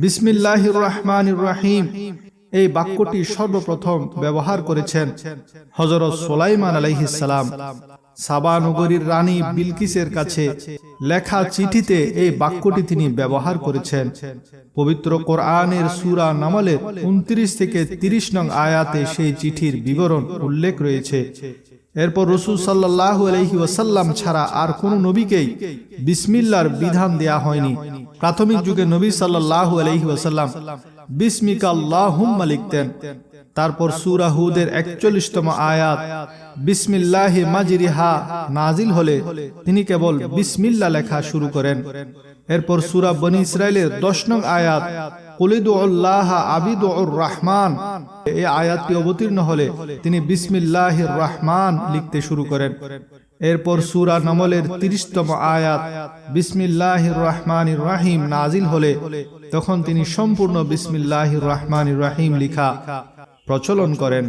বিসমিল্লাহির রহমানির রহিম এই বাক্যটি সর্বপ্রথম ব্যবহার করেছেন হযরত সুলাইমান আলাইহিস সালাম। সাবা নগরীর রানী বিলকিসের কাছে লেখা চিঠিতে এই বাক্যটি তিনি ব্যবহার করেছেন। পবিত্র কোরআনের সূরা নামলের 29 থেকে 30 নং আয়াতে সেই চিঠির বিবরণ উল্লেখ রয়েছে। এরপর রাসূল সাল্লাল্লাহু আলাইহি ওয়াসাল্লাম ছাড়া আর কোনো নবীকেই বিসমিল্লাহর বিধান দেয়া হয়নি। প্রাথমিক যুগে নবী সাল্লাল্লাহু আলাইহি ওয়াসাল্লাম বিসমিকা আল্লাহুম্মা লিখতেন। তারপর সূরা হুদের 41তম আয়াত বিসমিল্লাহি মাজরিহা নাজিল হলে তিনি কেবল বিসমিল্লাহ লেখা শুরু করেন। এরপর সূরা বনী ইসরাইলের 10 নং আয়াত কুলিদুল্লাহ আবিদুর রহমান এই আয়াতটি অবতীর্ণ হলে তিনি বিসমিল্লাহির রহমান লিখতে শুরু করেন। এরপর সূরা নামলের 30তম আয়াত বিসমিল্লাহির রহমানির রহিম নাজিল হলে তখন তিনি সম্পূর্ণ বিসমিল্লাহির রহমানির রহিম লিখা প্রচলন করেন।